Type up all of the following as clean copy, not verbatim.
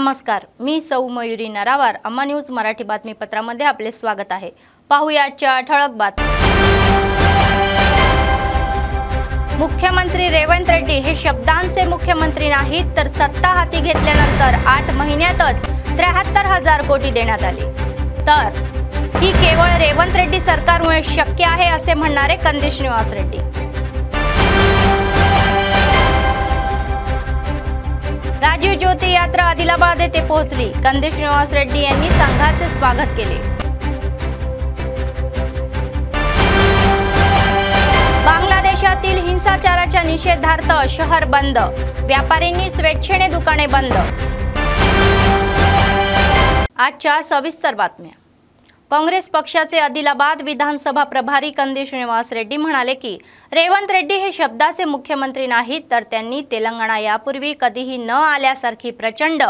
नमस्कार, मी सौ मयुरी नरावार. अम्मा न्यूज मराठी बातमीपत्रामध्ये आपले स्वागत आहे. पाहूया आजच्या ठळक बातम्या. मुख्यमंत्री रेवंत रेड्डी हे शब्दांचे मुख्यमंत्री नाहीत, तर सत्ता हाती घेतल्यानंतर 8 महिन्यातच 73,000 कोटी देण्यात आले. तर ही केवळ रेवंत रेड्डी सरकारमुळे शक्य आहे असे म्हणणारे कंदी श्रीनिवास रेड्डी. राजीव ज्योती यात्रा आदिलाबाद येथे पोहोचली. कंदी श्रीनिवास रेड्डी यांनी संघाचे स्वागत केले. बांगलादेशातील हिंसाचाराच्या निषेधार्थ शहर बंद. व्यापाऱ्यांनी स्वेच्छेने दुकाने बंद. आजच्या सविस्तर बातम्या. काँग्रेस पक्षाचे आदिलाबाद विधानसभा प्रभारी कंदी श्रीनिवास रेड्डी म्हणाले की रेवंत रेड्डी हे शब्दाचे मुख्यमंत्री नाहीत, तर त्यांनी तेलंगणा यापूर्वी कधीही न आल्यासारखी प्रचंड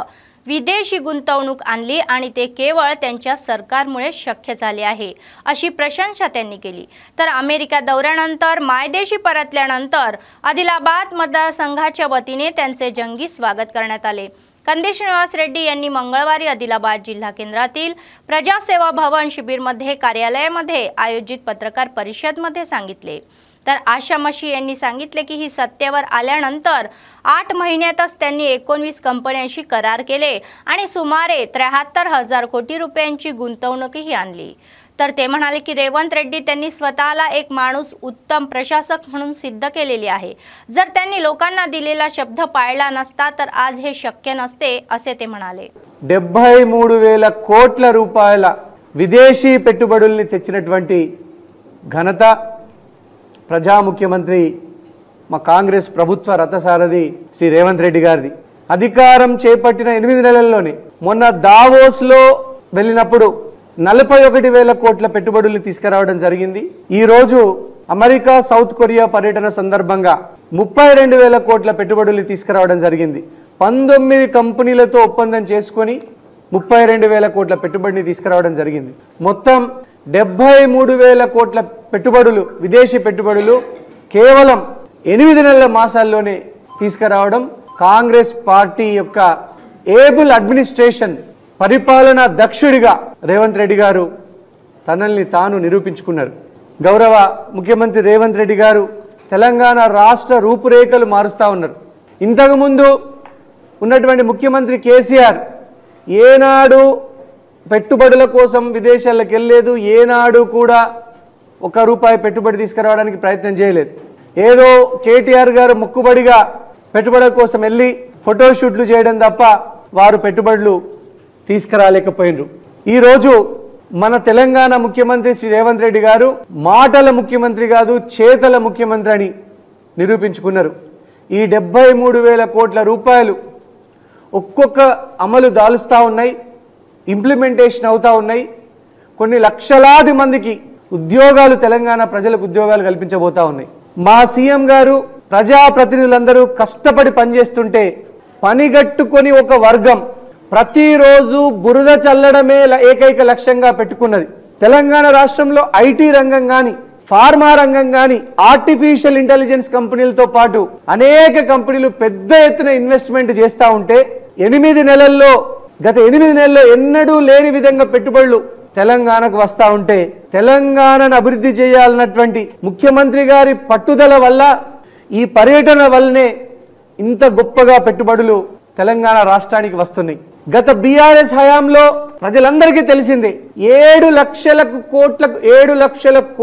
विदेशी गुंतवणूक आणली आणि ते केवळ त्यांच्या सरकारमुळे शक्य झाले आहे, अशी प्रशंसा त्यांनी केली. तर अमेरिका दौऱ्यानंतर मायदेशी परतल्यानंतर आदिलाबाद मतदारसंघाच्या वतीने त्यांचे जंगी स्वागत करण्यात आले. कंदी श्रीनिवास रेड्डी यांनी मंगळवारी आदिलाबाद जिल्हा केंद्रातील प्रजासेवा भवन शिबिरमध्ये कार्यालयामध्ये आयोजित पत्रकार परिषदेमध्ये सांगितले. तर आशा मशी यांनी सांगितले की ही सत्तेवर आल्यानंतर 8 महिन्यातच त्यांनी 19 कंपन्यांशी करार केले आणि सुमारे 73,000 कोटी रुपयांची गुंतवणूकही आणली. तर ते म्हणाले की रेवंत रेड्डी त्यांनी स्वतःला एक माणूस उत्तम प्रशासक म्हणून सिद्ध केलेले आहे. जर त्यांनी लोकांना दिलेला शब्द पाळला नसता तर आज हे शक्य नसते, असे ते म्हणाले. 73,000 కోట్ల రూపాయల విదేశీ పెట్టుబడుల్ని తెచ్చినటువంటి ఘనత ప్రజా ముఖ్యమంత్రి మా కాంగ్రెస్ ప్రభుత్వ రథసారథి శ్రీ రేవంత్ రెడ్డి గారిది. అధికారం చేపట్టిన 8 నెలల్లోనే మొన్న దావోస్లో వెళ్ళినప్పుడు 41,000 కోట్ల పెట్టుబడులు తీసుకురావడం జరిగింది. ఈ రోజు అమెరికా సౌత్ కొరియా పర్యటన సందర్భంగా 32,000 కోట్ల పెట్టుబడులు తీసుకురావడం జరిగింది. 19 కంపెనీలతో ఒప్పందం చేసుకొని 32,000 కోట్ల పెట్టుబడిని తీసుకురావడం జరిగింది. మొత్తం 73,000 కోట్ల పెట్టుబడులు, విదేశీ పెట్టుబడులు కేవలం 8 నెలల మాసాల్లోనే తీసుకురావడం కాంగ్రెస్ పార్టీ యొక్క ఏబుల్ అడ్మినిస్ట్రేషన్, పరిపాలనా దక్షుడిగా రేవంత్ రెడ్డి గారు తనల్ని తాను నిరూపించుకున్నారు. గౌరవ ముఖ్యమంత్రి రేవంత్ రెడ్డి గారు తెలంగాణ రాష్ట్ర రూపురేఖలు మారుస్తూ ఉన్నారు. ఇంతకుముందు ఉన్నటువంటి ముఖ్యమంత్రి కేసీఆర్ ఏనాడు పెట్టుబడుల కోసం విదేశాలకు వెళ్ళలేదు, ఏనాడు కూడా ₹1 పెట్టుబడి తీసుకురావడానికి ప్రయత్నం చేయలేదు. ఏదో కేటీఆర్ గారు మొక్కుబడిగా పెట్టుబడుల కోసం వెళ్ళి ఫోటోషూట్లు చేయడం తప్ప వారు పెట్టుబడులు తీసుకురాలేకపోయినరు. ఈరోజు మన తెలంగాణ ముఖ్యమంత్రి శ్రీ రేవంత్ రెడ్డి గారు మాటల ముఖ్యమంత్రి కాదు, చేతల ముఖ్యమంత్రి అని నిరూపించుకున్నారు. ఈ 73,000 కోట్ల రూపాయలు ఒక్కొక్క అమలు దాలుస్తూ ఉన్నాయి, ఇంప్లిమెంటేషన్ అవుతూ ఉన్నాయి. కొన్ని లక్షలాది మందికి ఉద్యోగాలు, తెలంగాణ ప్రజలకు ఉద్యోగాలు కల్పించబోతా ఉన్నాయి. మా సీఎం గారు ప్రజాప్రతినిధులందరూ కష్టపడి పనిచేస్తుంటే పనిగట్టుకొని ఒక వర్గం ప్రతిరోజు బురద చల్లడమే ఏకైక లక్ష్యంగా పెట్టుకున్నది. తెలంగాణ రాష్ట్రంలో ఐటీ రంగం కానీ, ఫార్మా రంగం కానీ, ఆర్టిఫిషియల్ ఇంటెలిజెన్స్ కంపెనీలతో పాటు అనేక కంపెనీలు పెద్ద ఎత్తున ఇన్వెస్ట్మెంట్ చేస్తూ ఉంటే గత 8 నెలల్లో ఎన్నడూ లేని విధంగా పెట్టుబడులు తెలంగాణకు వస్తూ ఉంటే తెలంగాణను అభివృద్ధి చేయాలన్నటువంటి ముఖ్యమంత్రి గారి పట్టుదల వల్ల, ఈ పర్యటన వల్లనే ఇంత గొప్పగా పెట్టుబడులు తెలంగాణ రాష్ట్రానికి వస్తున్నాయి. గత బీఆర్ఎస్ హయాంలో ప్రజలందరికీ తెలిసిందే 7 లక్షల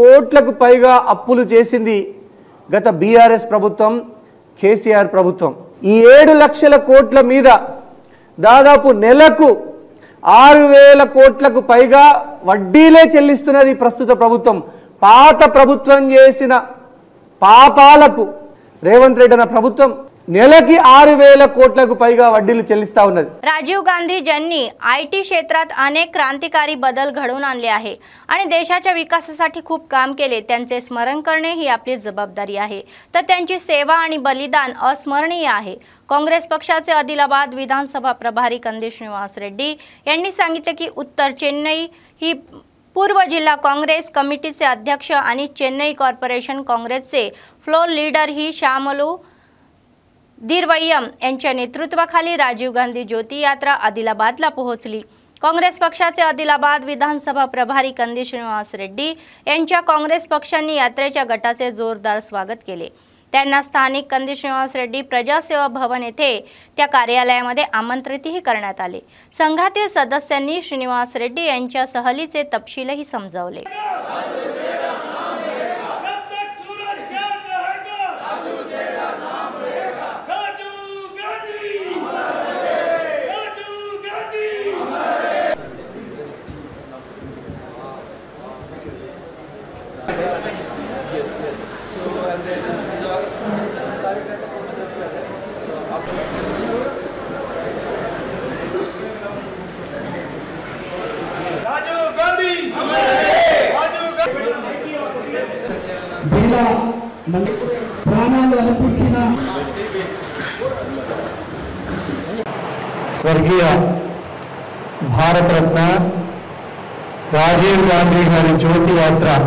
కోట్లకు పైగా అప్పులు చేసింది గత బీఆర్ఎస్ ప్రభుత్వం, కేసీఆర్ ప్రభుత్వం. ఈ 7 లక్షల కోట్ల మీద దాదాపు నెలకు 6,000 కోట్లకు పైగా వడ్డీలే చెల్లిస్తున్నది ప్రస్తుత ప్రభుత్వం. పాత ప్రభుత్వం చేసిన పాపాలకు రేవంత్ రెడ్డి అన్న ప్రభుత్వం నెలకి 6,000 कोटలకు పైగా వడ్డీలు చెల్లిస్తా ఉన్నది. राजीव गांधी ज्यांनी आयटी क्षेत्रात अनेक क्रांतिकारी बदल घडवून आणले आहे आणि देशाच्या विकासासाठी खूप काम केले, त्यांचे स्मरण करणे ही आपली जबाबदारी आहे. तर त्यांची सेवा आणि बलिदान अस्मरणीय आहे. काँग्रेस पक्षाचे आदिलाबाद विधानसभा प्रभारी कंदी श्रीनिवास रेड्डी यांनी सांगितले की उत्तर चेन्नई ही पूर्व जिल्हा काँग्रेस कमिटीचे अध्यक्ष आणि चेन्नई कॉर्पोरेशन काँग्रेसचे फ्लोर लीडर ही शामलू दिरवय्यम यांच्या नेतृत्वाखाली राजीव गांधी ज्योती यात्रा आदिलाबादला पोहोचली। काँग्रेस पक्षाचे आदिलाबाद विधानसभा प्रभारी कंदी श्रीनिवास रेड्डी यांच्या काँग्रेस पक्षांनी यात्रेच्या गटाचे जोरदार स्वागत केले। त्यांना स्थानिक कंदी श्रीनिवास रेड्डी प्रजासेवा भवन येथे त्या कार्यालयामध्ये आमंत्रितही करण्यात आले। संघातील सदस्यांनी श्रीनिवास रेड्डी यांच्या सहलीचे तपशीलही समजावले। स्वर्गीय भारत रत्न राजीव गांधी गारी ज्योति यात्रा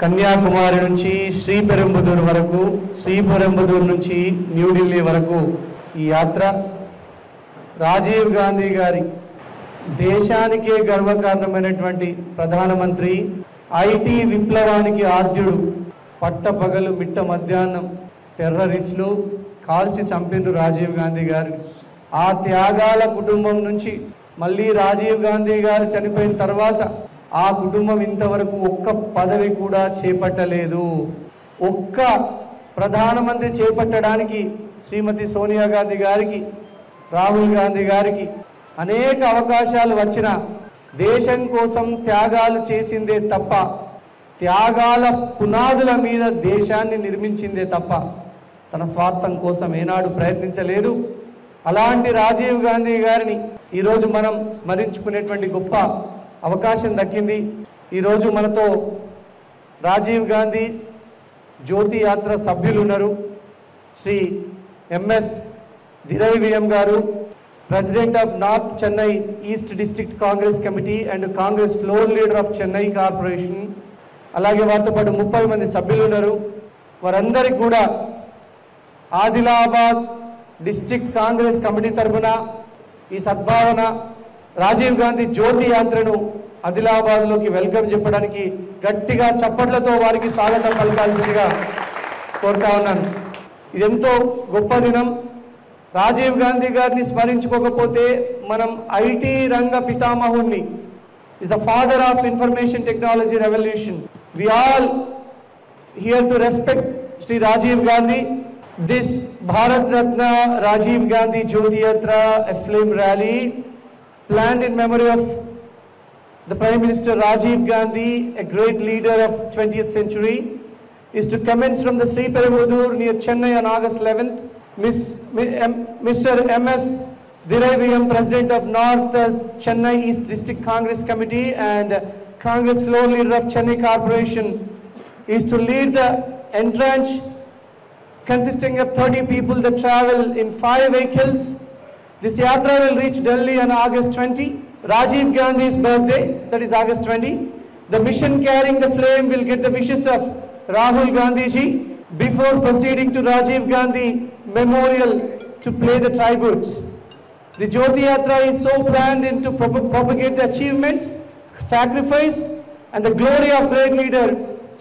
కన్యాకుమారి నుంచి శ్రీపెరంబదూర్ వరకు, శ్రీపెరంబదూర్ నుంచి న్యూఢిల్లీ వరకు ఈ యాత్ర రాజీవ్ గాంధీ గారి దేశానికే గర్వకారణమైనటువంటి ప్రధానమంత్రి, ఐటీ విప్లవానికి ఆద్యుడు, పట్టపగలు మిట్ట మధ్యాహ్నం టెర్రరిస్టులు కాల్చి చంపిన రాజీవ్ గాంధీ గారు, ఆ త్యాగాల కుటుంబం నుంచి మళ్ళీ రాజీవ్ గాంధీ గారు చనిపోయిన తర్వాత ఆ కుటుంబం ఇంతవరకు ఒక్క పదవి కూడా చేపట్టలేదు। ఒక్క ప్రధానమంత్రి చేపట్టడానికి శ్రీమతి సోనియా గాంధీ గారికి, రాహుల్ గాంధీ గారికి అనేక అవకాశాలు వచ్చినా దేశం కోసం త్యాగాలు చేసిందే తప్ప, త్యాగాల పునాదుల మీద దేశాన్ని నిర్మించిందే తప్ప తన స్వార్థం కోసం ఏనాడు ప్రయత్నించలేదు। అలాంటి రాజీవ్ గాంధీ గారిని ఈరోజు మనం స్మరించుకునేటువంటి గొప్ప అవకాశం దక్కింది। ఈరోజు మనతో రాజీవ్ గాంధీ జ్యోతి యాత్ర సభ్యులు ఉన్నారు। శ్రీ ఎంఎస్ దిరైవియం గారు, president of north Chennai east district Congress committee and Congress floor leader of Chennai corporation, అలాగే వారితో పాటు 30 మంది సభ్యులు ఉన్నారు। వారందరికీ కూడా ఆదిలాబాద్ డిస్ట్రిక్ట్ కాంగ్రెస్ కమిటీ తరఫున ఈ సద్భావన రాజీవ్ గాంధీ జ్యోతి యాత్రను ఆదిలాబాద్లోకి వెల్కమ్ చెప్పడానికి గట్టిగా చప్పట్లతో వారికి స్వాగతం పలకాల్సిందిగా కోరుతా ఉన్నాను। ఇదెంతో గొప్ప దినం। రాజీవ్ గాంధీ గారిని స్మరించుకోకపోతే మనం ఐటీ రంగ పితామహుణ్ణి, is the father of information technology revolution. We all here to respect Shri Rajiv Gandhi. This Bharat Ratna Rajiv Gandhi Jyoti Yatra, a flame rally planned in memory of the Prime Minister Rajiv Gandhi, a great leader of 20th century, is to commence from the Sriperumbudur near Chennai on August 11th. Mr. M.S. Diraiviam, President of North Chennai East District Congress Committee and Congress floor leader of Chennai Corporation, is to lead the entrance consisting of 30 people that travel in 5 vehicles. This yatra will reach Delhi on August 20, Rajiv Gandhi's birthday, that is August 20. The mission carrying the flame will get the wishes of Rahul Gandhi ji before proceeding to Rajiv Gandhi Memorial to play the tributes. The Jyoti Yatra is so planned to propagate the achievements, sacrifice and the glory of great leader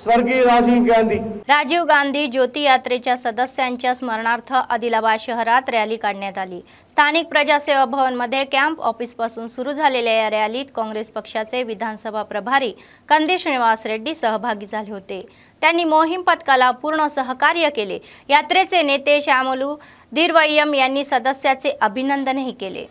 स्वर्गीय राजीव गांधी। राजीव गांधी ज्योती यात्रेच्या सदस्यांच्या स्मरणार्थ आदिलाबाद शहरात rally काढण्यात आली। स्थानिक प्रजासेवा भवन मध्ये कॅम्प ऑफिस पासून सुरू झालेल्या या रॅलीत काँग्रेस पक्षाचे विधानसभा प्रभारी कंदी श्रीनिवास रेड्डी सहभागी झाले होते। त्यांनी मोहीम पथकाला पूर्ण सहकार्य केले। यात्रेचे नेते श्यामलू दिरवय्यम यांनी सदस्याचे अभिनंदनही केले।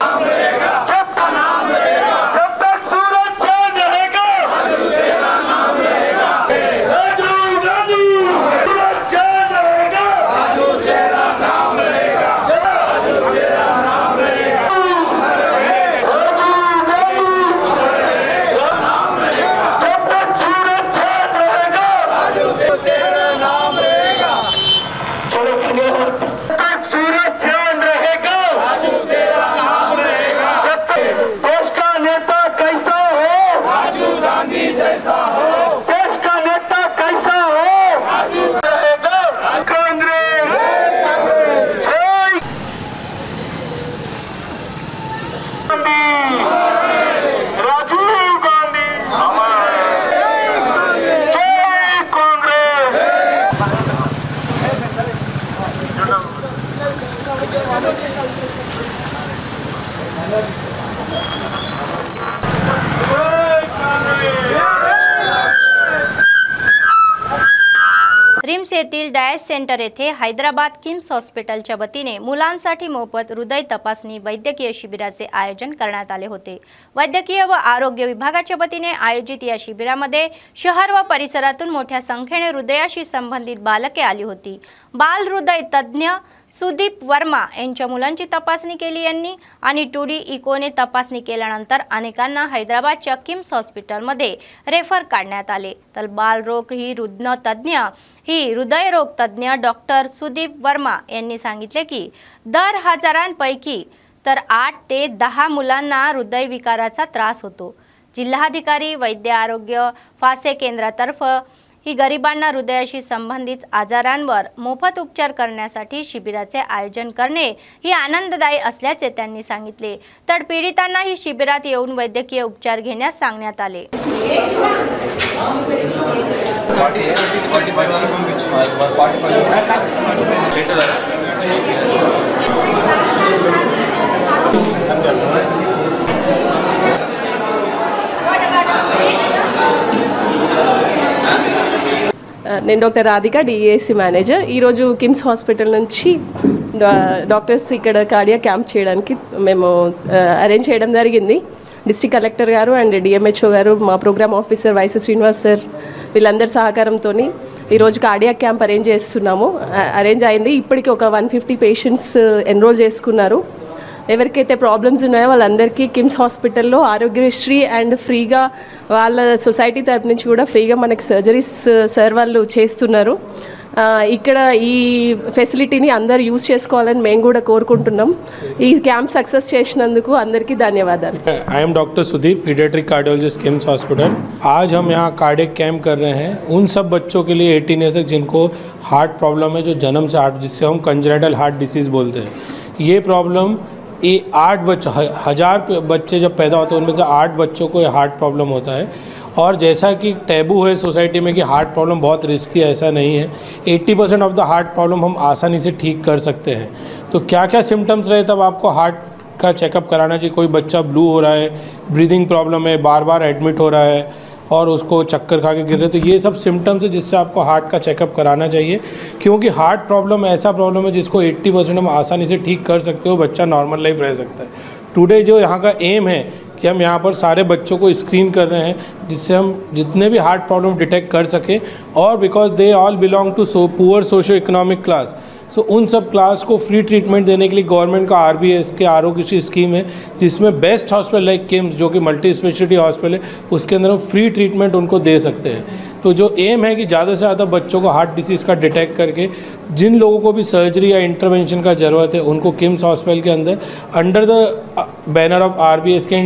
देश का येथील डायस सेंटर येथे हैदराबाद किम्स हॉस्पिटलच्या वतीने मुलांसाठी मोफत हृदय तपासणी वैद्यकीय शिबिराचे आयोजन करण्यात आले होते। वैद्यकीय व आरोग्य विभागाच्या वतीने आयोजित या शिबिरामध्ये शहर व परिसरातून मोठ्या संख्येने हृदयाशी संबंधित बालके आली होती। बाल हृदय तज्ञ सुदीप वर्मा यांच्या मुलांची तपासणी केली यांनी आणि 2D इकोने तपासणी केल्यानंतर अनेकांना हैदराबादच्या किम्स हॉस्पिटलमध्ये रेफर करण्यात आले। तर बालरोग ही हृदयरोग तज्ञ डॉक्टर सुदीप वर्मा यांनी सांगितले की दर हजारांपैकी तर 8 ते 10 मुलांना हृदयविकाराचा त्रास होतो। जिल्हाधिकारी वैद्य आरोग्य फासे केंद्रातर्फ ही गरिबांना हृदयाशी संबंधित आजारांवर मोफत उपचार करण्यासाठी शिबिराचे आयोजन करणे ही आनंददायी असल्याचे त्यांनी सांगितले। तर पीडितांना ही शिबिरात येऊन वैद्यकीय उपचार घेण्यास सांगण्यात आले। నేను డాక్టర్ రాధిక డిఏసి మేనేజర్ ఈరోజు కిమ్స్ హాస్పిటల్ నుంచి డాక్టర్స్ ఇక్కడ కార్డియా క్యాంప్ చేయడానికి మేము అరేంజ్ చేయడం జరిగింది। డిస్ట్రిక్ట్ కలెక్టర్ గారు అండ్ డిఎంహెచ్ఓ గారు మా program officer YS Srinivas sir వీళ్ళందరి సహకారంతో ఈరోజు కార్డియా క్యాంప్ అరేంజ్ అయింది। ఇప్పటికి ఒక 150 పేషెంట్స్ ఎన్రోల్ చేసుకున్నారు। ఎవరికైతే ప్రాబ్లమ్స్ ఉన్నాయో వాళ్ళందరికీ కిమ్స్ హాస్పిటల్లో ఆరోగ్యశ్రీ అండ్ ఫ్రీగా వాళ్ళ సొసైటీ తరపు నుంచి కూడా ఫ్రీగా మనకి సర్జరీస్ సార్ వాళ్ళు చేస్తున్నారు। ఇక్కడ ఈ ఫెసిలిటీని అందరూ యూజ్ చేసుకోవాలని మేము కూడా కోరుకుంటున్నాం। ఈ క్యాంప్ సక్సెస్ చేసినందుకు అందరికీ ధన్యవాదాలు। I am doctor Sudeep, paediatric cardiologist KIMS hospital. आज हम यहाँ कार्डियक कैंप कर रहे हैं उन सब बच्चों के लिए 18 ईयर्स तक जिनको हार्ट प्रॉब्लम है, जो जन्म से हार्ट, जिससे हम कंजेनिटल हार्ट डिसीज़ बोलते हैं। ये प्रॉब्लम 8 बच्चे, 1000 बच्चे जब पैदा होते हैं उनमें से 8 बच्चों को ये हार्ट प्रॉब्लम होता है। और जैसा कि टैबू है सोसाइटी में कि हार्ट प्रॉब्लम बहुत रिस्की है, ऐसा नहीं है। 80% ऑफ द हार्ट प्रॉब्लम हम आसानी से ठीक कर सकते हैं। तो क्या क्या सिम्टम्स रहे तब आपको हार्ट का चेकअप कराना चाहिए। कोई बच्चा ब्लू हो रहा है, ब्रीदिंग प्रॉब्लम है, बार बार एडमिट हो रहा है और उसको चक्कर खा के गिर रहे, तो ये सब सिम्टम्स है जिससे आपको हार्ट का चेकअप कराना चाहिए। क्योंकि हार्ट प्रॉब्लम ऐसा प्रॉब्लम है जिसको 80% हम आसानी से ठीक कर सकते हो, बच्चा नॉर्मल लाइफ रह सकता है। टुडे जो यहाँ का एम है कि हम यहाँ पर सारे बच्चों को स्क्रीन कर रहे हैं जिससे हम जितने भी हार्ट प्रॉब्लम डिटेक्ट कर सकें। और because they all belong to poor socioeconomic class, so उन सब क्लास को फ्री ट्रीटमेंट देने के लिए गवर्नमेंट का RBS के आरोग्यश्री स्कीम है, जिसमें बेस्ट हॉस्पिटल लाइक किम्स जो कि मल्टी स्पेशलिटी हॉस्पिटल है, उसके अंदर हम फ्री ट्रीटमेंट उनको दे सकते हैं। तो जो एम है कि ज़्यादा से ज़्यादा बच्चों को हार्ट डिसीज़ का डिटेक्ट करके जिन लोगों को भी सर्जरी या इंटरवेंशन का ज़रूरत है उनको किम्स हॉस्पिटल के अंदर under the banner of RBS के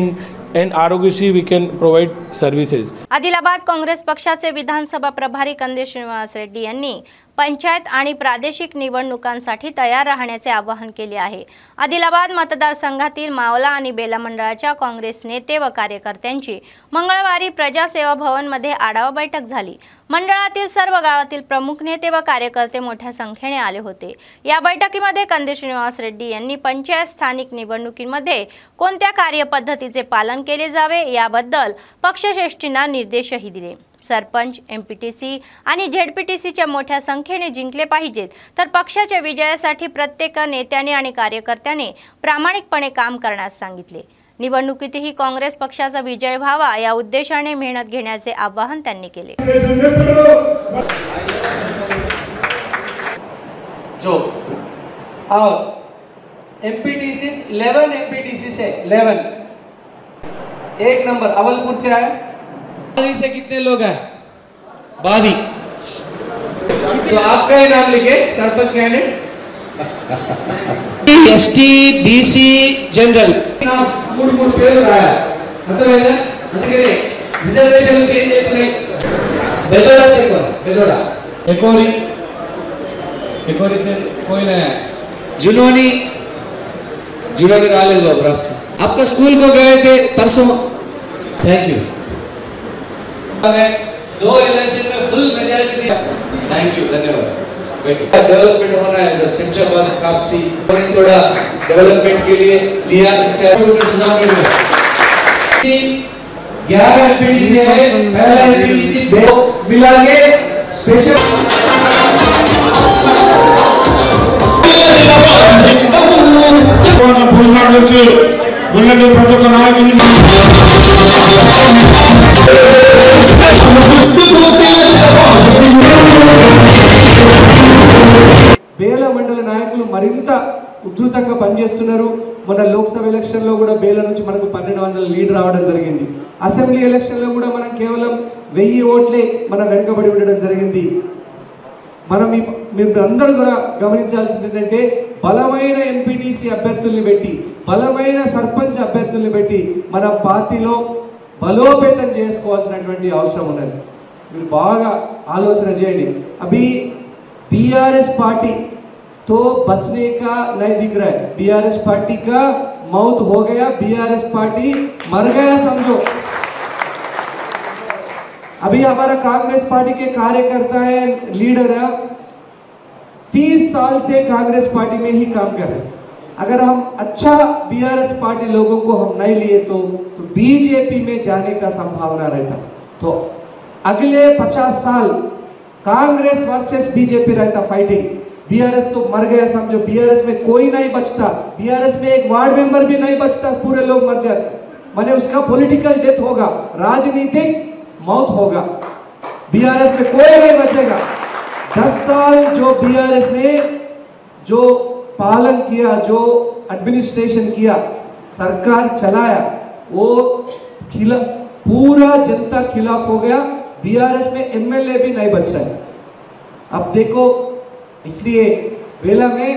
and Aarogyasri we can provide services. Adilabad Congress पक्षाचे विधानसभा प्रभारी कंदेश श्रीनिवास रेड्डी यांनी पंचायत आणि प्रादेशिक निवडणुकांसाठी तयार राहण्याचे आवाहन केले आहे। आदिलाबाद मतदारसंघातील मावला आणि बेला मंडळाच्या काँग्रेस नेते व कार्यकर्त्यांची मंगळवारी प्रजासेवा भवनमध्ये आढावा बैठक झाली। मंडळातील सर्व गावातील प्रमुख नेते व कार्यकर्ते मोठ्या संख्येने आले होते। या बैठकीमध्ये कंदेश श्रीनिवास रेड्डी यांनी पंचायत स्थानिक निवडणुकीमध्ये कोणत्या कार्यपद्धतीचे पालन केले जावे याबद्दल पक्षश्रेष्ठींना निर्देशही दिले। सरपंच, MPTC आणि ZPTCच्या मोठ्या संख्येने जिंकले पाहिजेत, तर पक्षाच्या विजयासाठी प्रत्येक नेत्याने आणि कार्यकर्त्याने प्रामाणिकपणे काम करण्यास सांगितले। निवडणुकीतही काँग्रेस पक्षाचा विजय व्हावा या उद्देशाने मेहनत घेण्याचे आवाहन त्यांनी केले। जो और MPTC 11 MPTC से 11 एक नंबर अवलपुर से आए। बादी से कितने लोग हैं? बादी। तो आपका ही नाम लिखे sarpanch candidate. ST BC general नाम मूड पेर रहा है अर्थమైందా? అందుకనే రిజర్వేషన్ చేంజ్ అవుతున్నాయి। बेलोरा से कौन? बेलोरा एकोरी से कोई नहीं है। जुनोनी रालेल बाबू राष्ट्र आपका स्कूल को गए थे परसों। Thank you. 2 इलेक्शन में फुल मेजॉरिटी दिया। थैंक यू, धन्यवाद। डेवलपमेंट होना है तो शमशाबाद कापसी थोड़ा डेवलपमेंट के लिए लिया। 11 MPTC है, पहला MPTC 2 मिला के स्पेशल ప్రతి ఒక్క నాయకుని బేల మండల నాయకులు మరింత ఉధృతంగా పనిచేస్తున్నారు. మన లోక్సభ ఎలక్షన్లో కూడా బేల నుంచి మనకు 1200 లీడ్ రావడం జరిగింది. అసెంబ్లీ ఎలక్షన్లో కూడా మనం కేవలం 1000 ఓట్లే మనం వెనుకబడి ఉండడం జరిగింది. మీరు అందరూ కూడా గమనించాల్సింది ఏంటంటే బలమైన ఎంపీటీసీ అభ్యర్థుల్ని పెట్టి బలమైన సర్పంచ్ అభ్యర్థుల్ని పెట్టి మన పార్టీలో బలోపేతం చేసుకోవాల్సినటువంటి అవసరం ఉన్నది. మీరు బాగా ఆలోచన చేయండి. అభి बीआरएस पार्टी तो बचने का नहीं दिख रहा है. बीआरएस पार्टी का मौत हो गया, बीआरएस पार्टी मर गया समझो. अभी हमारा कांग्रेस पार्टी के कार्यकर्ता है, लीडर है, 30 साल से कांग्रेस पार्टी में ही काम कर रहे हैं. अगर हम अच्छा बीआरएस पार्टी लोगों को हम नहीं लिए तो बीजेपी में जाने का संभावना रहता. तो अगले 50 साल कांग्रेस वर्सेस बीजेपी रहता फाइटिंग. बीआरएस तो मर गया समझो. बीआरएस में कोई नहीं बचता. बीआरएस में एक वार्ड मेंबर भी नहीं बचता, पूरे लोग मर जाते. माने उसका पॉलिटिकल डेथ होगा, राजनीतिक मौत होगा. बीआरएस में कोई नहीं बचेगा. 10 साल जो बीआरएस ने जो पालन किया, जो एडमिनिस्ट्रेशन किया, सरकार चलाया, वो पूरा जनता खिलाफ हो गया. बीआरएस में एमएलए भी नहीं बच रहे. अब देखो, इसलिए बेला में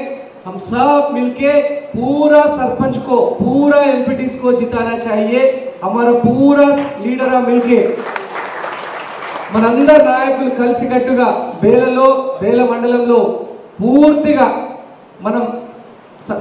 हम सब मिलके पूरा सरपंच को, पूरा एमपीटीस को जिताना चाहिए. हमारा पूरा लीडर मिलके మనందరి నాయకులు కలిసికట్టుగా బేల మండలంలో పూర్తిగా మనం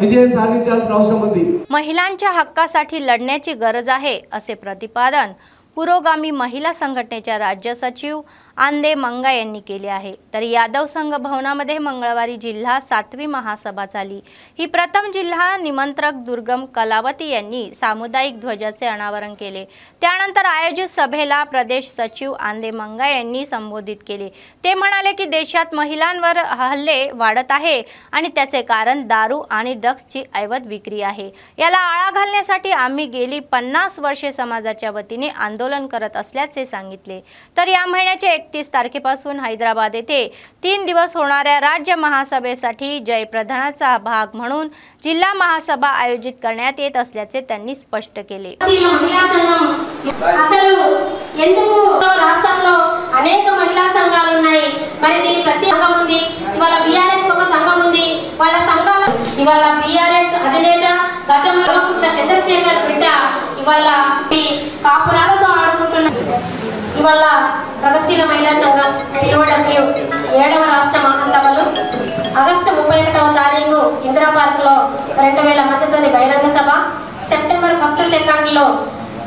विजय साधिंचाల్సిన అవసరం ఉంది. महिलांच्या हक्कासाठी लढण्याची गरज आहे असे प्रतिपादन पुरोगामी महिला संघटनेच्या राज्य सचिव आंदे मंगा यांनी केले आहे. तर यादव संघ भवनामध्ये मंगळवारी जिल्हा 7वी महासभा झाली. ही प्रथम जिल्हा निमंत्रक दुर्गम कलावती यांनी सामुदायिक ध्वजाचे अनावरण केले. त्यानंतर आयोजित सभेला प्रदेश सचिव आंदे मंगा यांनी संबोधित केले. ते म्हणाले की देशात महिलांवर हल्ले वाढत आहे आणि त्याचे कारण दारू आणि ड्रग्सची अवैध विक्री आहे. याला आळा घालण्यासाठी आम्ही गेली 50 वर्षे समाजाच्या वतीने आंदोलन करत असल्याचे सांगितले. तर या महिन्याच्या 31 तारखेपासून हैदराबाद येथे 3 दिवस होणाऱ्या राज्य महासभेसाठी जयप्रधानाचा भाग म्हणून जिल्हा महासभा आयोजित करण्यात येत असल्याचे त्यांनी स्पष्ट केले. రాష్ట్రంలో అనేక మహిళా సంఘాలు ఉన్నాయి. మరి దీని ప్రతి సంఘం ఉంది. ఇవాళ బీఆర్ఎస్ ఒక సంఘం ఉంది. వాళ్ళ సంఘాలు ఇవాళ బీఆర్ఎస్ అధినేత గతంలో చంద్రశేఖర్ బిడ్డ ఇవాళ కాపురాలతో ఆడుకుంటున్నారు. ఇవాళ ప్రగతిశీల మహిళా సంఘం పిలువడబ్ల్యూ 7వ రాష్ట్ర మహాసభలు ఆగస్టు 31వ తారీఖు ఇందిరా పార్క్లో 2000 మందితోని బహిరంగ సభ, సెప్టెంబర్ 1, 2లో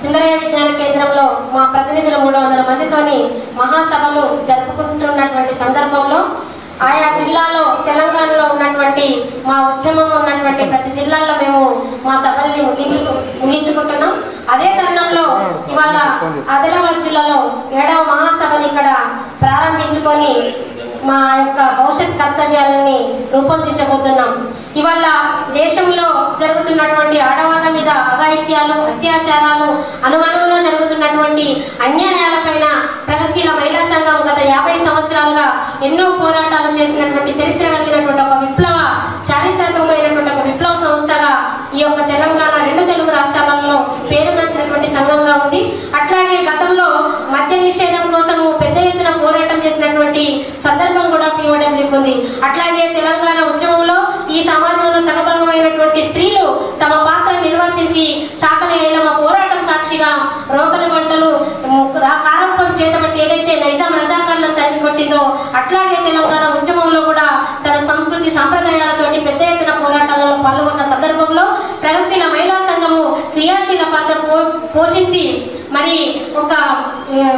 సుందరయ్య విజ్ఞాన కేంద్రంలో మా ప్రతినిధులు 300 మందితోని మహాసభలు జరుపుకుంటున్నటువంటి సందర్భంలో ఆయా జిల్లాలో తెలంగాణలో ఉన్నటువంటి మా ఉద్యమం ఉన్నటువంటి ప్రతి జిల్లాలో మేము మా సభల్ని ముగించుకుంటున్నాం. అదే తరుణంలో ఇవాళ ఆదిలాబాద్ జిల్లాలో 7వ మహాసభని ఇక్కడ ప్రారంభించుకొని మా యొక్క భవిష్యత్ కర్తవ్యాలని రూపొందించబోతున్నాం. ఇవాళ దేశంలో జరుగుతున్నటువంటి ఆడవాళ్ళ మీద అఘాయిత్యాలు, అత్యాచారాలు, అనుమానంలో జరుగుతున్నటువంటి అన్యాయాలపైన ప్రగతిశీల మహిళా సంఘం గత 50 సంవత్సరాలుగా ఎన్నో పోరాటాలు చేసినటువంటి చరిత్ర కలిగినటువంటి ఒక విప్లవ చారిత్రాత్మకమైనటువంటి ఒక విప్లవ సంస్థగా ఈ యొక్క తెలంగాణ 2 తెలుగు రాష్ట్రాలలో పేరుగాంచినటువంటి సంఘంగా ఉంది. అట్లాగే గతంలో మద్య నిషేధం కోసం పెద్ద ఎత్తున పోరాటం చేసినటువంటి సందర్భం కూడా పిఓడబ్ల్యూకి ఉంది. అట్లాగే తెలంగాణ ఉద్యమంలో ఈ సమాజంలో సగభాగమైనటువంటి స్త్రీలు తమ పాత్ర నిర్వర్తించి చాకలి ఐలమ్మ పోరాటం సాక్షిగా రోకలి మంటలు కారంపం చేతబట్టి ఏదైతే నైజాం రజాకార్లను తరిమి కొట్టిందో అట్లాగే తెలంగాణ ఉద్యమంలో కూడా తన సంస్కృతి సంప్రదాయాలతోటి పెద్ద ఎత్తున పోరాటాలలో పాల్గొన్న సందర్భంలో ప్రగతిశీల మహిళా సంఘము క్రియాశీల పాత్ర పోషించి మరి ఒక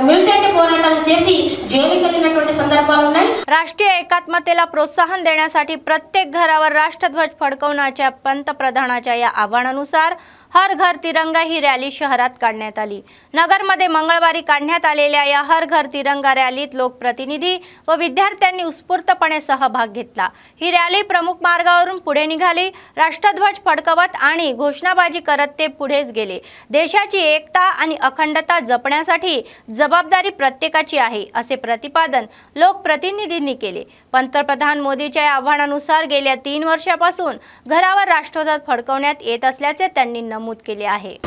మిలిటెంట్ పోరాటాలు చేసి జైలుకి వెళ్ళినటువంటి సందర్భాలు ఉన్నాయి. राष्ट्रीय एकात्मतेला प्रोत्साहन देण्यासाठी प्रत्येक घरावर राष्ट्रध्वज फडकवण्याच्या पंतप्रधानांच्या या आव्हानानुसार हर घर तिरंगा ही रॅली शहरात काढण्यात आली। नगरमध्ये मंगळवारी काढण्यात आलेल्या या हर घर तिरंगा रॅलीत लोकप्रतिनिधी व विद्यार्थ्यांनी उत्स्फूर्तपणे सहभाग घेतला। ही रॅली प्रमुख मार्गावरून पुढे निघाली। राष्ट्रध्वज फडकवत आणि घोषणाबाजी करत ते पुढेच गेले। देशाची एकता आणि अखंडता जपण्यासाठी जबाबदारी प्रत्येकाची आहे असे प्रतिपादन लोकप्रतिनिधींनी केले। पंतप्रधान मोदीच्या आव्हानानुसार गेल्या 3 वर्षापासून घरावर राष्ट्रध्वज फडकवण्यात येत असल्याचे त्यांनी नमूद केले आहे।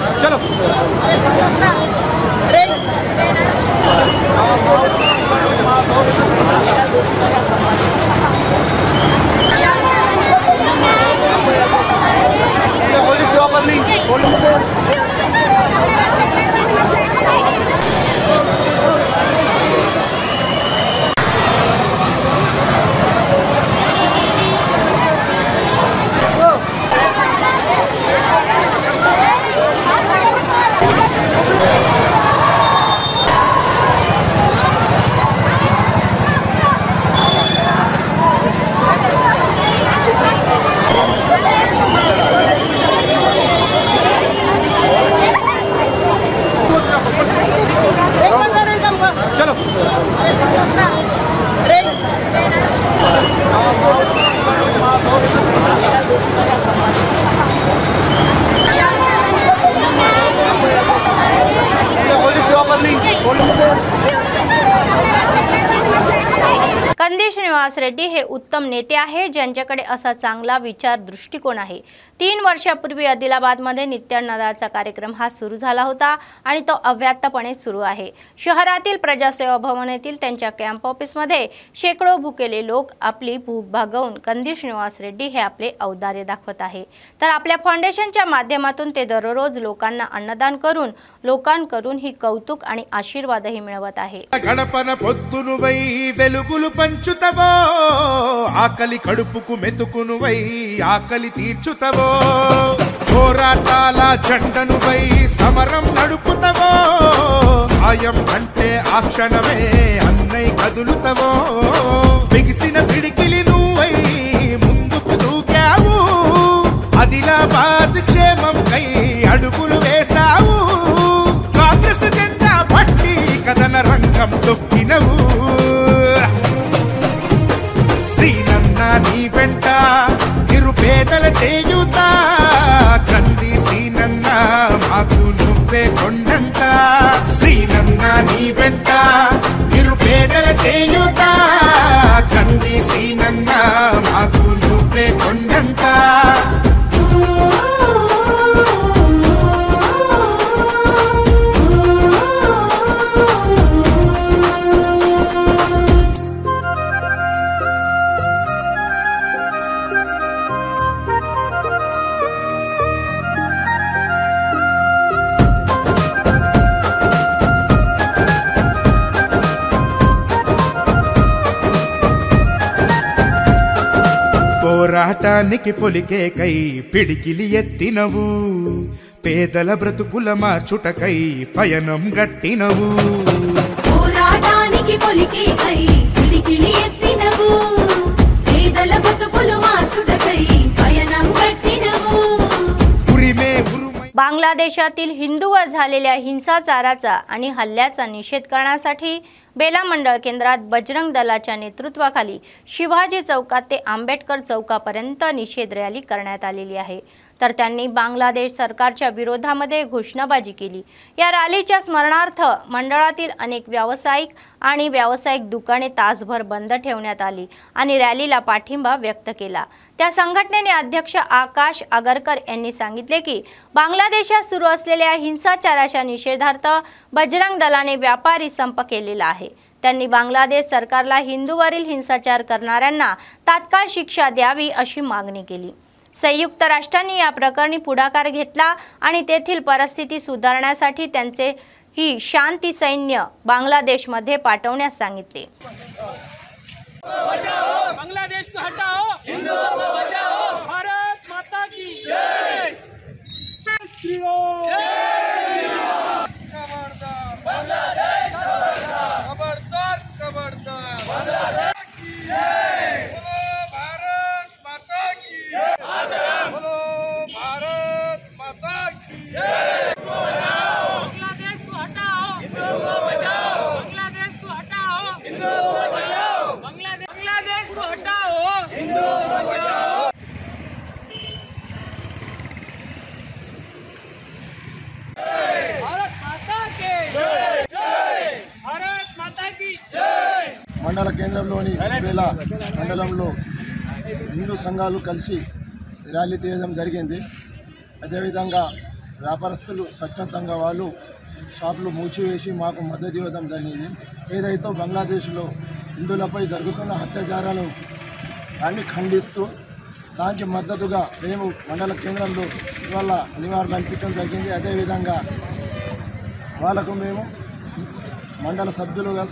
कंदी श्रीनिवास रेड्डी हे उत्तम नेते आहे, ज्यांच्याकडे असा चांगला विचार दृष्टिकोन आहे। 3 वर्षापूर्वी आदिलाबादमध्ये नित्यान्नदाचा कार्यक्रम हा सुरू झाला होता आणि तो अव्याहतपणे सुरू आहे। शहरातील प्रजासेवा भवन येथील त्यांच्या कॅम्प ऑफिसमध्ये शेकडो भुकेले लोक आपली भूक भागवून कंदी श्रीनिवास रेड्डी हे आपले औदार्य दाखवत आहे। तर आपल्या फाउंडेशनच्या माध्यमातून ते दररोज लोकांना अन्नदान करून लोकांकडून ही कौतुक आणि आशीर्वादही मिळवत आहे। పంచుతవో ఆకలి కడుపుకు మెతుకునువై ఆకలి తీర్చుతవో పోరాటాల జెండనువై సమరం నడుపుతవో ఆయం అంటే ఆ క్షణమే అన్నై కదులుతవో బిగిసిన పిడికిలి నువ్వై ముందుకు దూకావు ఆదిలాబాద్ క్షేమం కై అడుగులు వేశావు కాంగ్రెస్ జెండా పట్టి కదన రంగం తొక్కినవు నీ వెంట నిరుపేదల చేయుతా కంది సీనన్న మాకు నువ్వే కొండంత సీనన్న నీ వెంట నిరుపేదల చేయుతా కంది సీనన్న మాకు నువ్వే కొండంత పోరాటానికి పొలికే కై పిడికిలి ఎత్తినవు పేదల బ్రతుకుల మార్చుటకై పయనం గట్టినవు పోరాటానికి పొలికే కై పిడికిలి ఎత్తినవు పేదల బ్రతుకుల మార్చుటకై పయనం గట్టినవు बांगलादेशातील हिंदूवर झालेल्या हिंसाचाराचा आणि हल्ल्याचा निषेध करण्यासाठी बेला मंडळ केंद्रात बजरंग दलाच्या नेतृत्वाखाली शिवाजी चौकात ते आंबेडकर चौकापर्यंत निषेध रॅली करण्यात आलेली आहे। तर त्यांनी बांगलादेश सरकारच्या विरोधामध्ये घोषणाबाजी केली। या रॅलीच्या स्मरणार्थ मंडळातील अनेक व्यावसायिक दुकाने तासभर बंद ठेवण्यात आली आणि रॅलीला पाठिंबा व्यक्त केला। त्या संघटनेचे अध्यक्ष आकाश आगरकर यांनी सांगितले की बांगलादेशात सुरू असलेल्या हिंसाचाराच्या निषेधार्थ बजरंग दलाने व्यापारी संप केलेला आहे। त्यांनी बांगलादेश सरकारला हिंदूवरील हिंसाचार करणाऱ्यांना तात्काळ शिक्षा द्यावी अशी मागणी केली। संयुक्त राष्ट्रांनी या प्रकरणी पुढाकार घेतला आणि तेथील परिस्थिती सुधारण्यासाठी त्यांचे ही शांती सैन्य बांगलादेशमध्ये पाठवण्यास सांगितले। बांग्लादेश को हटाओ, हिंदुओं को बचाओ, भारत माता की जय। बांग्लादेश खबरदार, खबरदार बांग्लादेश की जय। बोलो भारत माता की जय। बोलो भारत माता की మండల కేంద్రంలోని వేల మండలంలో హిందూ సంఘాలు కలిసి ర్యాలీ తీయడం జరిగింది. అదేవిధంగా వ్యాపారస్తులు స్వచ్ఛందంగా వాళ్ళు షాపులు మూసివేసి మాకు మద్దతు ఇవ్వడం జరిగింది. ఏదైతే బంగ్లాదేశ్లో హిందువులపై జరుగుతున్న అత్యాచారాలు దాన్ని ఖండిస్తూ దానికి మద్దతుగా మేము మండల కేంద్రంలో ఇవాళ నివారణ అనిపించడం జరిగింది. అదేవిధంగా వాళ్ళకు మేము మండల సభ్యులుగా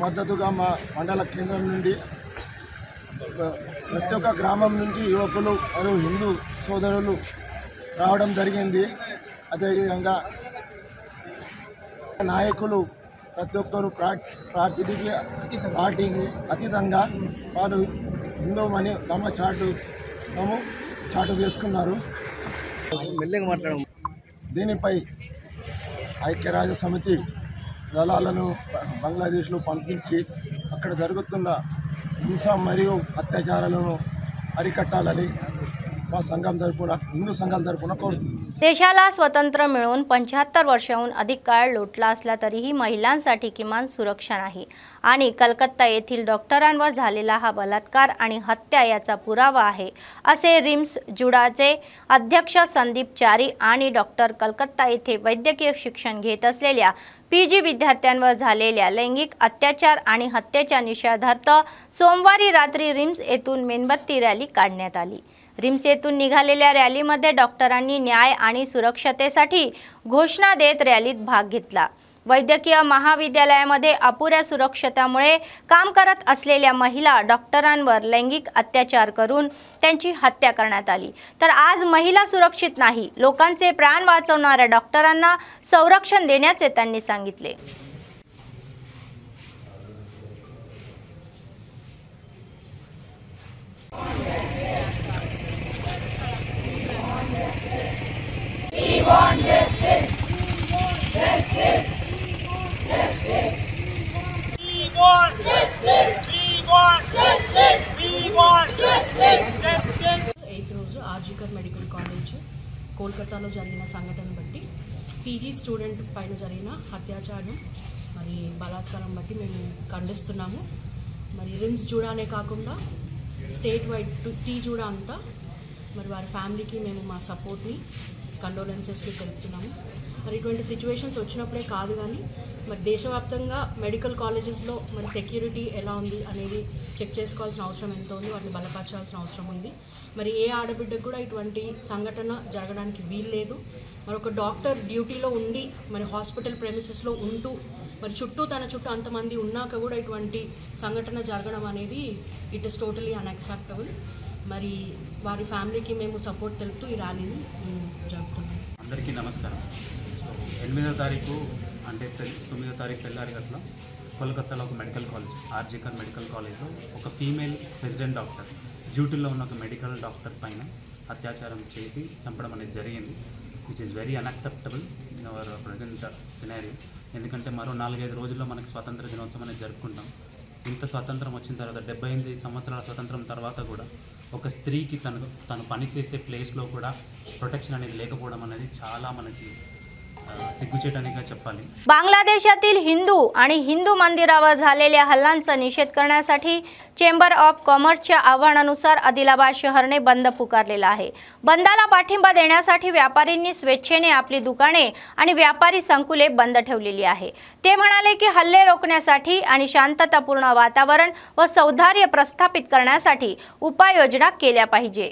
మద్దతుగా మా మండల కేంద్రం నుండి ప్రతి ఒక్క గ్రామం నుంచి యువకులు మరియు హిందూ సోదరులు రావడం జరిగింది. అదేవిధంగా నాయకులు ప్రతి ఒక్కరు పార్టీకి అతీతంగా వారు హిందూమని చాటు చేసుకున్నారు. దీనిపై ఐక్యరాజ్య సమితి దళాలను బంగ్లాదేశ్లో పంపించి అక్కడ జరుగుతున్న హింస మరియు అత్యాచారాలను అరికట్టాలని మా संघाम तर्फुन हिंदू संघाला तर्फुन करतो. देशाला स्वातंत्र्य मिळून 75 वर्षांहून अधिक काळ लोटला असला तरीही महिलांसाठी किमान सुरक्षा नाही आणि कलकत्ता येथील डॉक्टरांवर झालेला हा बलात्कार आणि हत्या याचा पुरावा आहे असे रिम्स जुडाचे अध्यक्ष संदीप चारी आणि डॉक्टर कलकत्ता येथे वैद्यकीय शिक्षण घेत असलेल्या पीजी विद्यार्थ्यांवर झालेल्या लैंगिक अत्याचार आणि हत्येच्या निषेधार्थ सोमवारी रात्री रिम्स येथून मेणबत्ती रॅली काढण्यात आली. रिम्स येथून निघालेल्या रॅलीमध्ये डॉक्टरांनी न्याय आणि सुरक्षतेसाठी घोषणा देत रॅलीत भाग घेतला. वैद्यकीय महाविद्यालयामध्ये अपुऱ्या सुरक्षतेमुळे काम करत असलेल्या महिला डॉक्टरांवर लैंगिक अत्याचार करून त्यांची हत्या करण्यात आली. तर आज महिला सुरक्षित नाही, लोकांचे प्राण वाचवणाऱ्या डॉक्टरांना संरक्षण देण्याचे त्यांनी सांगितले. We want justice. Justice. Justice. We want justice. We want justice. We want justice. Justice. 8th రోజు ఆర్జికర్ మెడికల్ కాలేజ్ కోల్కతాలో జరిగిన సంఘటనను బట్టి పీజీ స్టూడెంట్ పైన జరిగిన అత్యాచారం మరి బలాత్కారం బట్టి మేము ఖండిస్తున్నాము. మరి రిమ్స్ జూడానే కాకుండా స్టేట్ వైడ్ టీ జూడా అంతా మరి వారి ఫ్యామిలీకి మేము మా సపోర్ట్ని కండోలెన్సెస్కి తెలుపుతున్నాము. మరి ఇటువంటి సిచ్యువేషన్స్ వచ్చినప్పుడే కాదు కానీ మరి దేశవ్యాప్తంగా మెడికల్ కాలేజెస్లో మరి సెక్యూరిటీ ఎలా ఉంది అనేది చెక్ చేసుకోవాల్సిన అవసరం ఎంతో ఉంది, వాటిని బలపరచాల్సిన అవసరం ఉంది. మరి ఏ ఆడబిడ్డకు కూడా ఇటువంటి సంఘటన జరగడానికి వీల్లేదు. మరి ఒక డాక్టర్ డ్యూటీలో ఉండి మరి హాస్పిటల్ ప్రెమిసెస్లో ఉంటూ మరి తన చుట్టూ అంతమంది ఉన్నాక కూడా ఇటువంటి సంఘటన జరగడం అనేది ఇట్ ఇస్ టోటలీ అన్యాక్సెప్టబుల్. మరి వారి ఫ్యామిలీకి మేము సపోర్ట్ తెలుపుతూ ఈ ర్యాలీని జరుపుతున్నాం. అందరికీ నమస్కారం. 8వ తారీఖు అంటే 9వ తారీఖు తెల్లారి గట్ల కోల్కతాలో ఒక మెడికల్ కాలేజ్ ఆర్జికర్ మెడికల్ కాలేజ్లో ఒక ఫీమేల్ రెసిడెంట్ డాక్టర్ డ్యూటీలో ఉన్న ఒక మెడికల్ డాక్టర్ పైన అత్యాచారం చేసి చంపడం అనేది జరిగింది. Which is very unacceptable in our present scenario. ఎందుకంటే మరో 4-5 రోజుల్లో మనకి స్వాతంత్ర దినోత్సవం అనేది జరుపుకుంటాం. ఇంత స్వాతంత్రం వచ్చిన తర్వాత 78 సంవత్సరాల స్వాతంత్రం తర్వాత కూడా ఒక స్త్రీకి తను పనిచేసే ప్లేస్లో కూడా ప్రొటెక్షన్ అనేది लेకపోవడం అనేది చాలా మనకి सिग्गुचेटाने చెప్పాలి. बांगलादेशातील हिंदू आणि हिंदू मंदिरावर झालेल्या हल्ल्यांचा निषेध करण्यासाठी चेंबर ऑफ कॉमर्सच्या आव्हानानुसार आदिलाबाद शहरने बंद पुकारलेला आहे. बंदाला पाठिंबा देण्यासाठी व्यापारींनी स्वेच्छेने आपली दुकाने आणि व्यापारी संकुले बंद ठेवलेली आहे. ते म्हणाले की हल्ले रोखण्यासाठी आणि शांततापूर्ण वातावरण व सौहार्द प्रस्थापित करण्यासाठी उपाययोजना केल्या पाहिजे.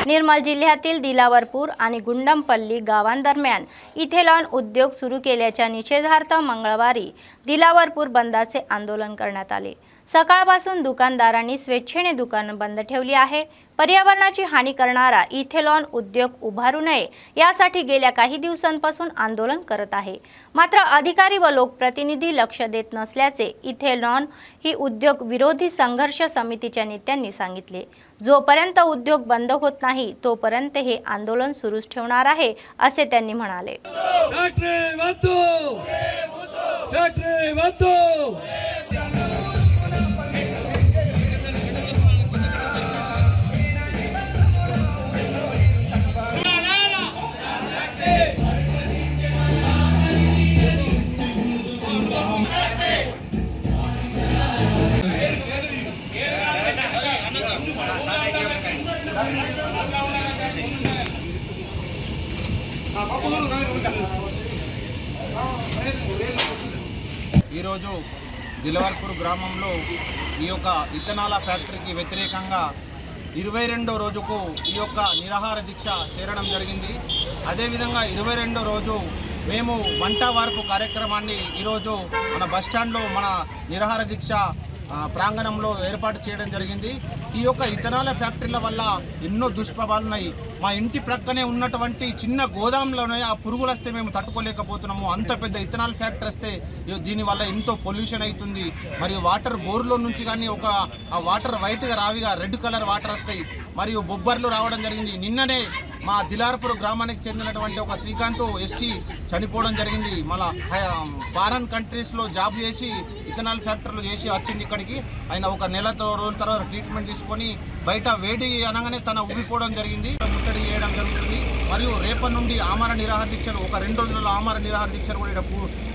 निर्मल जिल्ह्यातील दिलावरपूर आणि गुंडमपल्ली गावांदरम्यान इथेनॉल उद्योग सुरू केल्याच्या निषेधार्थ मंगळवारी दिलावरपूर बंदाचे आंदोलन करण्यात आले। सकाळपासून दुकानदारांनी स्वेच्छेने दुकानं बंद ठेवली आहे। पर्यावरणाची हानी करणारा इथेनॉल उद्योग उभारू नये यासाठी गेल्या काही दिवसांपासून आंदोलन करत आहे। मात्र अधिकारी व लोकप्रतिनिधी लक्ष देत नसल्याचे इथेनॉल ही उद्योग विरोधी संघर्ष समितीच्या नेत्यांनी सांगितले। जोपर्यंत उद्योग बंद होत नाही तोपर्यंत हे आंदोलन सुरूच ठेवणार आहे असे त्यांनी म्हणाले। ఈరోజు దిలవర్పూర్ గ్రామంలో ఈ యొక్క ఇథనాల ఫ్యాక్టరీకి వ్యతిరేకంగా 22వ రోజుకు ఈ యొక్క నిరాహార దీక్ష చేరడం జరిగింది। అదేవిధంగా 22వ రోజు మేము వంట వార్పు కార్యక్రమాన్ని ఈరోజు మన బస్టాండ్లో మన నిరాహార దీక్ష ప్రాంగణంలో ఏర్పాటు చేయడం జరిగింది। ఈ యొక్క ఇథనాల ఫ్యాక్టరీల వల్ల ఎన్నో దుష్ప్రభావాలు ఉన్నాయి। మా ఇంటి ప్రక్కనే ఉన్నటువంటి చిన్న గోదాంలోనే ఆ పురుగులు వస్తే మేము తట్టుకోలేకపోతున్నాము। అంత పెద్ద ఇథనాల్ ఫ్యాక్టరీ వస్తే దీనివల్ల ఎంతో పొల్యూషన్ అవుతుంది। మరియు వాటర్ బోర్లో నుంచి కానీ ఆ వాటర్ వైట్గా రావిగా రెడ్ కలర్ వాటర్ వస్తాయి మరియు బొబ్బర్లు రావడం జరిగింది। నిన్ననే మా దిలార్పూర్ గ్రామానికి చెందినటువంటి ఒక శ్రీకాంత్ ఎస్టీ చనిపోవడం జరిగింది। మళ్ళా ఫారెన్ కంట్రీస్లో జాబ్ చేసి ఇథనాల్ ఫ్యాక్టరీలో చేసి వచ్చింది ఇక్కడికి। ఆయన ఒక నెల రోజుల తర్వాత ట్రీట్మెంట్ తీసుకొని బయట వేడి అనగానే తన ఉబ్బిపోవడం జరిగింది, ముట్టడి చేయడం జరుగుతుంది। మరియు రేపటి నుండి ఆమరణ నిరాహార దీక్షలు ఒక 2 రోజులలో ఆమరణ నిరాహార దీక్షలు కూడా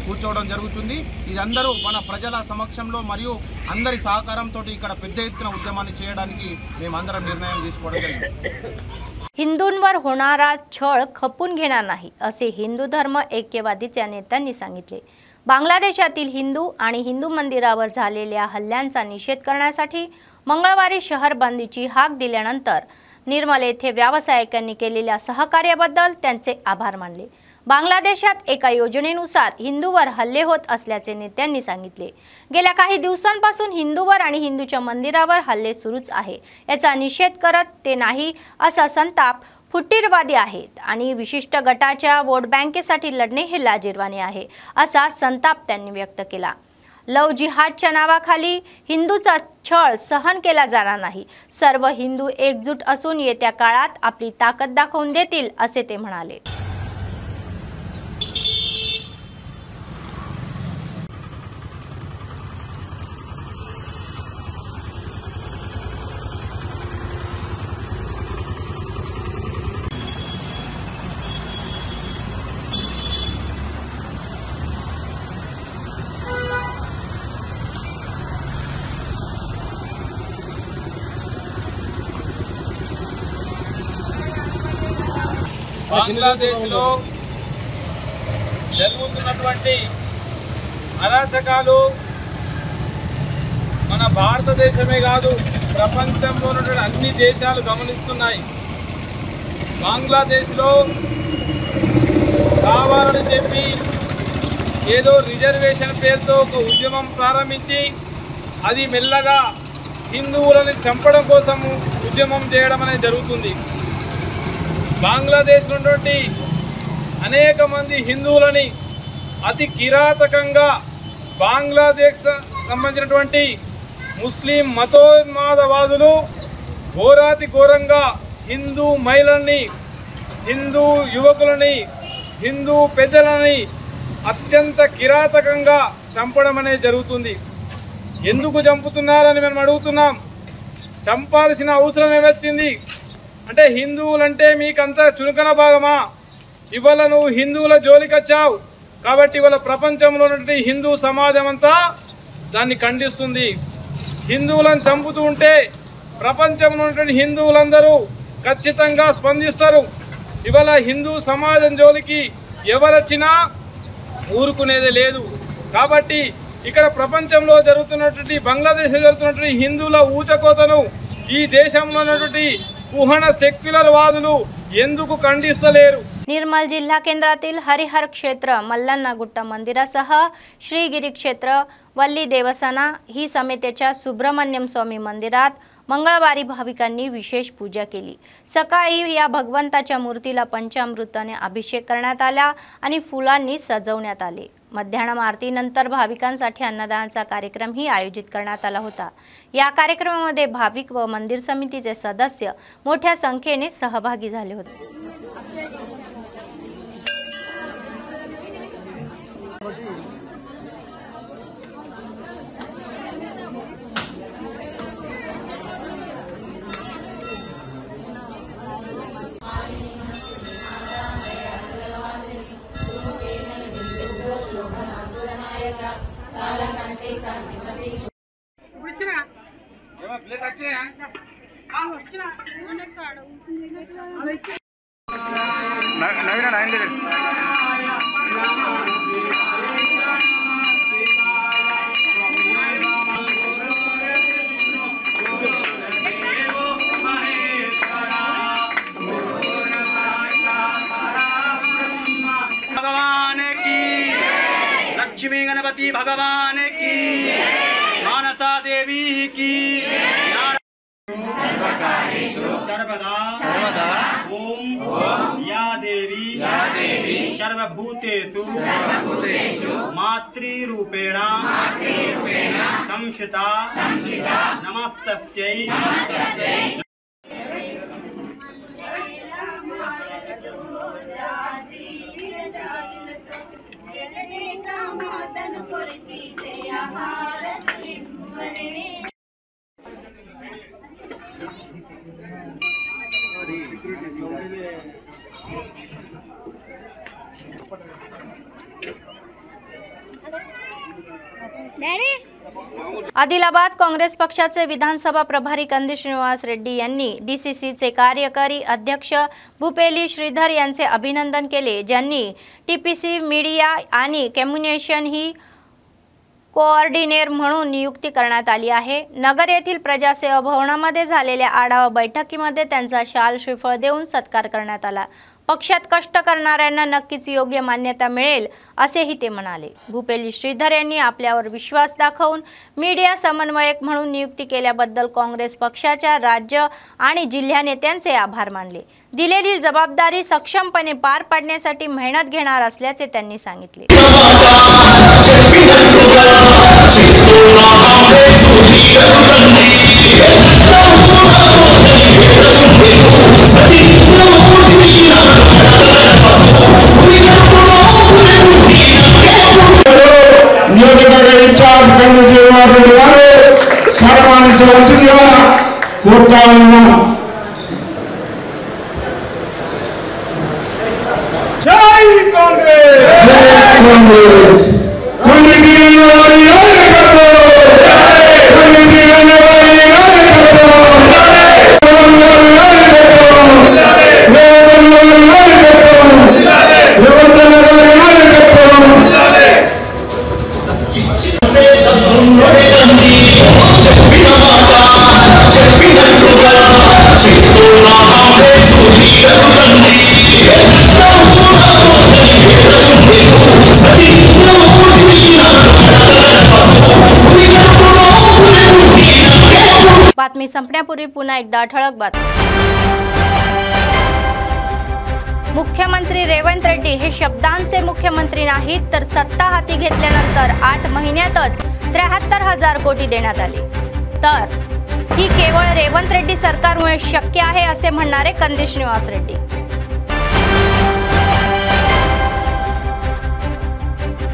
కూర్చోవడం జరుగుతుంది। ఇదందరూ మన ప్రజల సమక్షంలో మరియు అందరి సహకారంతో ఇక్కడ పెద్ద ఎత్తున ఉద్యమాన్ని చేయడానికి మేమందరం निर्णय తీసుకోవడం జరిగింది। हिंदूंवर होणारा छळ खपून घेणार नाही असे हिंदू धर्म ऐक्यवादीच्या नेत्यांनी सांगितले। बांगलादेशातील हिंदू आणि हिंदू मंदिरावर झालेल्या हल्ल्यांचा निषेध करण्यासाठी मंगळवारी शहर बंदीची हाक दिल्यानंतर निर्मल येथे व्यावसायिकांनी केलेल्या सहकार्याबद्दल त्यांचे आभार मानले। बांगलादेशात एका योजनेनुसार हिंदूवर हल्ले होत असल्याचे नेत्यांनी सांगितले। गेल्या काही दिवसांपासून हिंदूवर आणि हिंदूच्या मंदिरावर हल्ले सुरूच आहे। याचा निषेध करत ते नाही असा संताप फुटीरवादी आहेत आणि विशिष्ट गटाच्या वोट बँकेसाठी लढणे हे लाजिरवाणे आहे असा संताप त्यांनी व्यक्त केला। लव जिहादच्या नावाखाली हिंदूचा छळ सहन केला जाणार नाही। सर्व हिंदू एकजूट असून येत्या काळात आपली ताकद दाखवून देतील असे ते म्हणाले। బంగ్లాదేశ్లో జరుగుతున్నటువంటి అరాచకాలు మన భారతదేశమే కాదు ప్రపంచంలో ఉన్నటువంటి అన్ని దేశాలు గమనిస్తున్నాయి। బంగ్లాదేశ్లో కావాలని చెప్పి ఏదో రిజర్వేషన్ పేరుతో ఒక ఉద్యమం ప్రారంభించి అది మెల్లగా హిందువులను చంపడం కోసం ఉద్యమం చేయడం అనేది జరుగుతుంది। బంగ్లాదేశ్లో ఉన్నటువంటి అనేక మంది హిందువులని అతి కిరాతకంగా బంగ్లాదేశ్ సంబంధించినటువంటి ముస్లిం మతోన్మాదవాదులు ఘోరాతి ఘోరంగా హిందూ మహిళల్ని, హిందూ యువకులని, హిందూ పెద్దలని అత్యంత కిరాతకంగా చంపడం అనేది జరుగుతుంది। ఎందుకు చంపుతున్నారని మేము అడుగుతున్నాం। చంపాల్సిన అవసరం ఏమొచ్చింది అంటే హిందువులంటే మీకంతా చురుకన భాగమా? ఇవాళ నువ్వు హిందువుల జోలికి వచ్చావు కాబట్టి ఇవాళ ప్రపంచంలో ఉన్నటువంటి హిందూ సమాజం అంతా దాన్ని ఖండిస్తుంది। హిందువులను చంపుతూ ఉంటే ప్రపంచంలో ఉన్నటువంటి హిందువులందరూ ఖచ్చితంగా స్పందిస్తారు। ఇవాళ హిందూ సమాజం జోలికి ఎవరొచ్చినా ఊరుకునేది లేదు. కాబట్టి ఇక్కడ ప్రపంచంలో జరుగుతున్నటువంటి బంగ్లాదేశ్లో జరుగుతున్నటువంటి హిందువుల ఊచకోతను ఈ దేశంలో ఉన్నటువంటి कुहण सेक्युलर वादुलू ఎందుకు ఖండిస్తలేరు? निर्मल जिल्हा केंद्रातील हरिहर क्षेत्र मल्लांना गुट्टा मंदिरासह श्रीगिरी क्षेत्र वल्ली देवस्थाना ही समेतेच्या सुब्रह्मण्यम स्वामी मंदिरात मंगळवारी भाविकांनी विशेष पूजा केली. सकाळी या भगवंताच्या मूर्तीला पंचामृताने अभिषेक करण्यात आला आणि फुलांनी सजवण्यात आले. मध्याह्न आरतीनंतर भाविकांसाठी अन्नदानाचा कार्यक्रमही आयोजित करण्यात आला होता. या कार्यक्रमामध्ये भाविक व मंदिर समितीचे सदस्य मोठ्या संख्येने सहभागी झाले होते. भगवान की, लक्ष्मी गणपति भगवान की, मानसा देवी की, सर्वदा सर्वदा ओम या देवी सर्वभूतेषु मातृरूपेण संस्थिता नमस्तस्यै. आदिलाबाद काँग्रेस पक्षाचे विधानसभा प्रभारी कंदी श्रीनिवास रेड्डी यांनी डीसीसीचे कार्यकारी अध्यक्ष भूपेली श्रीधर यांचे अभिनंदन केले, ज्यांनी टीपीसी मीडिया आणि कम्युनिकेशन ही कोऑर्डिनेटर म्हणून नियुक्ती करण्यात आली आहे. नगर येथील प्रजासेवा भवनामध्ये झालेल्या आढावा बैठकीमध्ये त्यांचा शाल श्रीफळ देऊन सत्कार करण्यात आला. पक्षात कष्ट करणाऱ्यांना नक्कीच योग्य मान्यता मिळेल असेही ते म्हणाले. भूपेली श्रीधर यांनी आपल्यावर विश्वास दाखवून मीडिया समन्वयक म्हणून नियुक्ती केल्याबद्दल काँग्रेस पक्षाच्या राज्य आणि जिल्हा नेत्यांचे आभार मानले. दिलेली जबाबदारी सक्षमपणे पार पाडण्यासाठी मेहनत घेणार असल्याचे त्यांनी सांगितले. जय बातमी संपण्यापूर्वी पुन्हा एकदा ठळक बातमी. मुख्यमंत्री रेवंत रेड्डी हे शब्दांचे मुख्यमंत्री नाहीत, तर सत्ता हाती घेतल्यानंतर 8 महिन्यातच 73,000 कोटी देण्यात आले. तर ही केवळ रेवंत रेड्डी सरकारमुळे शक्य आहे असे म्हणणारे कंदी श्रीनिवास रेड्डी.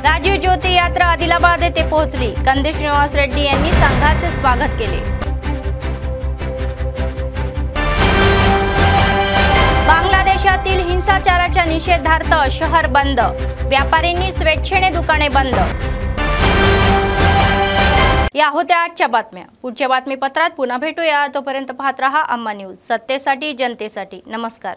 राजीव ज्योती यात्रा आदिलाबाद येथे पोहोचली. कंदी श्रीनिवास रेड्डी यांनी संघाचे स्वागत केले. बांगलादेशातील हिंसाचाराच्या निषेधार्थ शहर बंद, व्यापाऱ्यांनी स्वेच्छेने दुकाने बंद. या होत्या आजच्या बातम्या. पुढच्या बातमीपत्रात पुन्हा भेटूया. तोपर्यंत पाहत रहा अम्मा न्यूज, सत्तेसाठी जनतेसाठी. नमस्कार.